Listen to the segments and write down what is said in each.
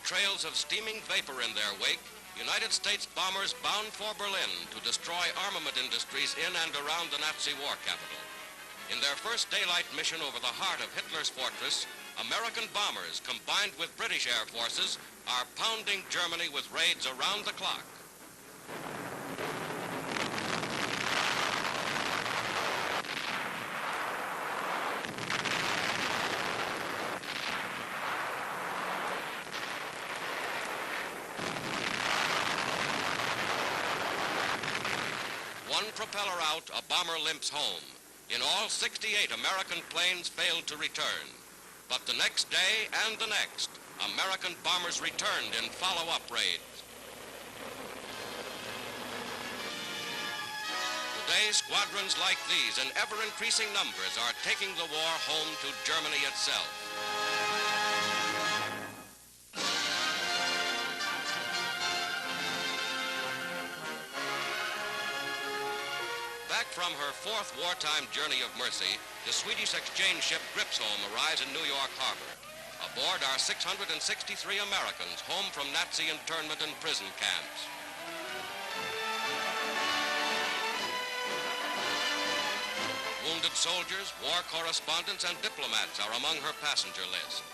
trails of steaming vapor in their wake, United States bombers bound for Berlin to destroy armament industries in and around the Nazi war capital. In their first daylight mission over the heart of Hitler's fortress, American bombers, combined with British air forces, are pounding Germany with raids around the clock. One propeller out, a bomber limps home. In all, 68 American planes failed to return. But the next day and the next, American bombers returned in follow-up raids. Today, squadrons like these in ever-increasing numbers are taking the war home to Germany itself. Back from her fourth wartime journey of mercy, the Swedish exchange ship Gripsholm arrives in New York Harbor. Aboard are 663 Americans home from Nazi internment and prison camps. Wounded soldiers, war correspondents, and diplomats are among her passenger list.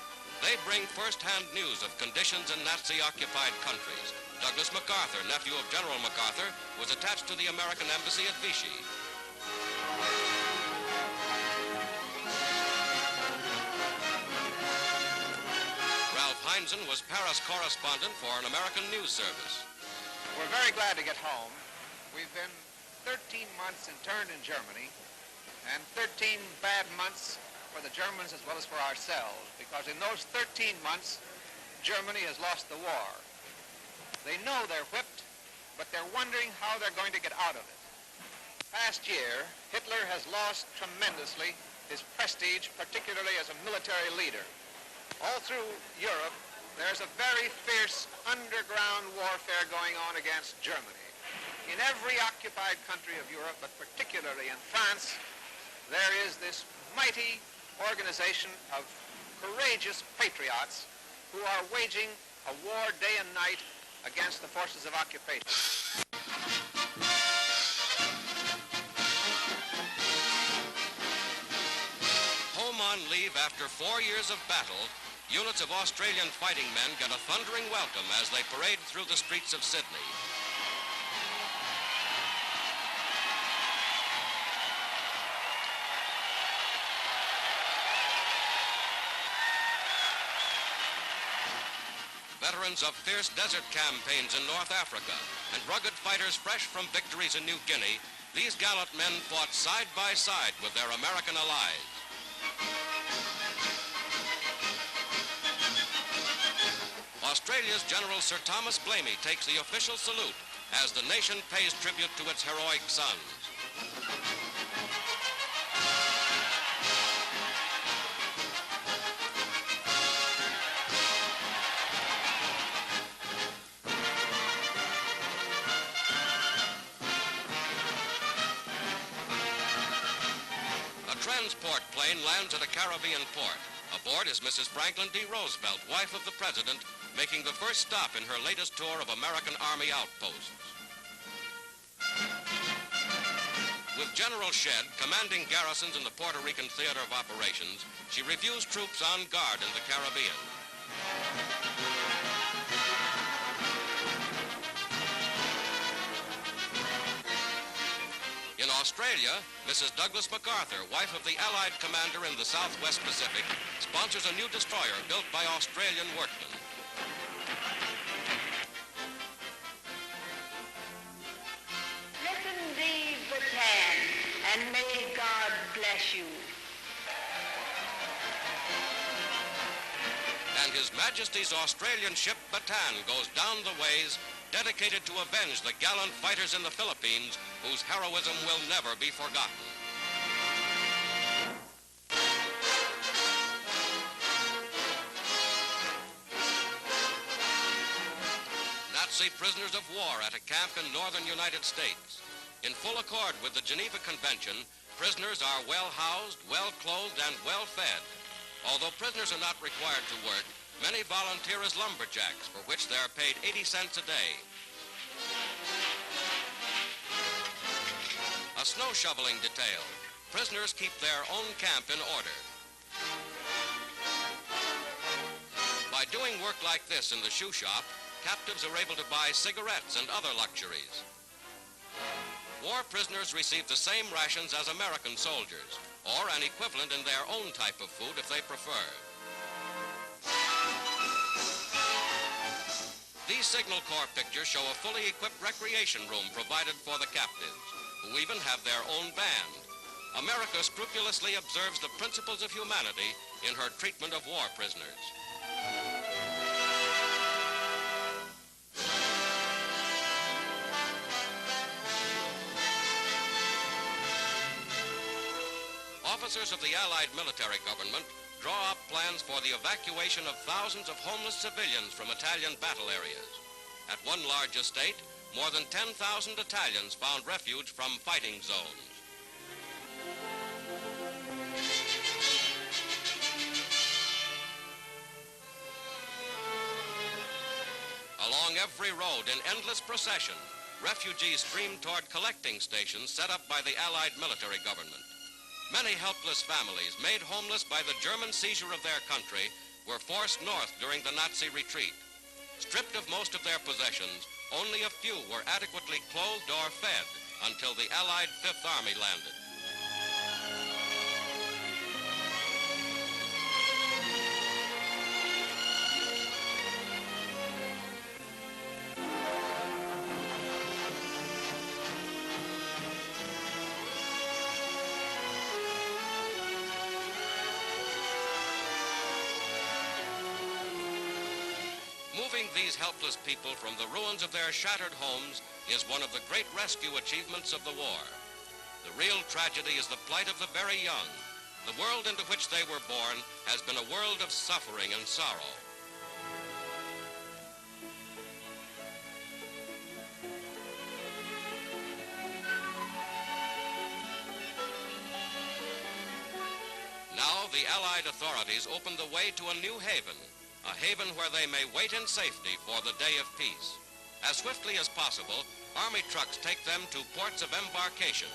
They bring first-hand news of conditions in Nazi-occupied countries. Douglas MacArthur, nephew of General MacArthur, was attached to the American embassy at Vichy. Ralph Heinzen was Paris correspondent for an American news service. We're very glad to get home. We've been 13 months interned in Germany, and 13 bad months for the Germans as well as for ourselves, because in those 13 months, Germany has lost the war. They know they're whipped, but they're wondering how they're going to get out of it. Past year, Hitler has lost tremendously his prestige, particularly as a military leader. All through Europe, there's a very fierce underground warfare going on against Germany. In every occupied country of Europe, but particularly in France, there is this mighty organization of courageous patriots who are waging a war day and night against the forces of occupation. Home on leave after 4 years of battle, units of Australian fighting men get a thundering welcome as they parade through the streets of Sydney. Veterans of fierce desert campaigns in North Africa and rugged fighters fresh from victories in New Guinea, these gallant men fought side by side with their American allies. Australia's General Sir Thomas Blamey takes the official salute as the nation pays tribute to its heroic sons. Transport plane lands at a Caribbean port. Aboard is Mrs. Franklin D. Roosevelt, wife of the President, making the first stop in her latest tour of American Army outposts. With General Shedd commanding garrisons in the Puerto Rican theater of operations, she reviews troops on guard in the Caribbean. In Australia, Mrs. Douglas MacArthur, wife of the Allied commander in the Southwest Pacific, sponsors a new destroyer built by Australian workmen. Listen thee, Bataan, and may God bless you. And His Majesty's Australian ship Bataan goes down the ways, dedicated to avenge the gallant fighters in the Philippines whose heroism will never be forgotten. Nazi prisoners of war at a camp in northern United States. In full accord with the Geneva Convention, prisoners are well housed, well clothed, and well fed. Although prisoners are not required to work, Many volunteer as lumberjacks, for which they are paid 80 cents a day. A snow shoveling detail. Prisoners keep their own camp in order. By doing work like this in the shoe shop, captives are able to buy cigarettes and other luxuries. War prisoners receive the same rations as American soldiers, or an equivalent in their own type of food if they prefer. These Signal Corps pictures show a fully equipped recreation room provided for the captives, who even have their own band. America scrupulously observes the principles of humanity in her treatment of war prisoners. Officers of the Allied military government draw up plans for the evacuation of thousands of homeless civilians from Italian battle areas. At one large estate, more than 10,000 Italians found refuge from fighting zones. Along every road in endless procession, refugees stream toward collecting stations set up by the Allied military government. Many helpless families, made homeless by the German seizure of their country, were forced north during the Nazi retreat. Stripped of most of their possessions, only a few were adequately clothed or fed until the Allied Fifth Army landed. Moving these helpless people from the ruins of their shattered homes is one of the great rescue achievements of the war. The real tragedy is the plight of the very young. The world into which they were born has been a world of suffering and sorrow. Now the Allied authorities open the way to a new haven. A haven where they may wait in safety for the day of peace. As swiftly as possible, Army trucks take them to ports of embarkation.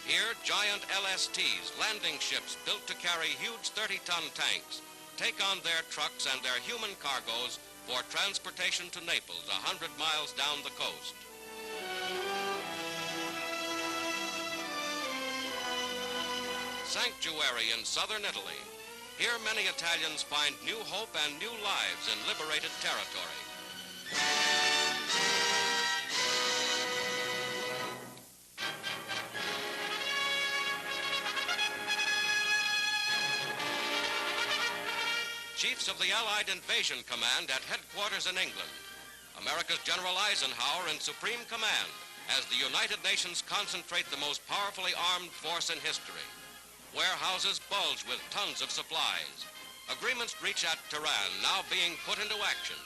Here, giant LSTs, landing ships built to carry huge 30-ton tanks, take on their trucks and their human cargoes for transportation to Naples, 100 miles down the coast. Sanctuary in southern Italy. Here many Italians find new hope and new lives in liberated territory. Chiefs of the Allied Invasion Command at headquarters in England. America's General Eisenhower in supreme command as the United Nations concentrate the most powerfully armed force in history. Warehouses bulge with tons of supplies. Agreements reached at Tehran now being put into action.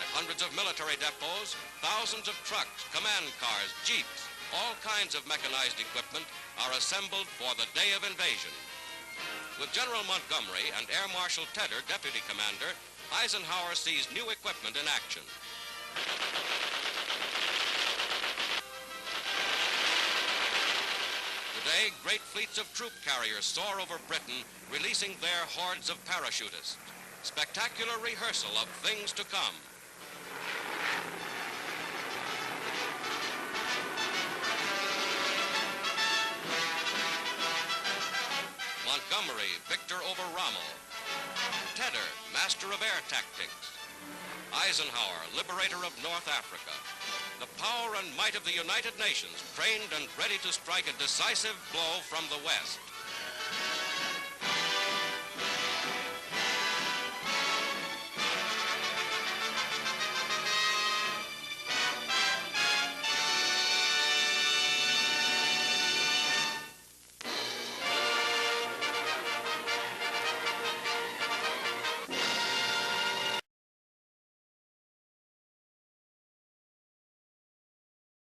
At hundreds of military depots, thousands of trucks, command cars, jeeps, all kinds of mechanized equipment are assembled for the day of invasion. With General Montgomery and Air Marshal Tedder, Deputy Commander, Eisenhower sees new equipment in action. Today, great fleets of troop carriers soar over Britain, releasing their hordes of parachutists. Spectacular rehearsal of things to come. Montgomery, victor over Rommel. Tedder, master of air tactics. Eisenhower, liberator of North Africa. The power and might of the United Nations, trained and ready to strike a decisive blow from the West.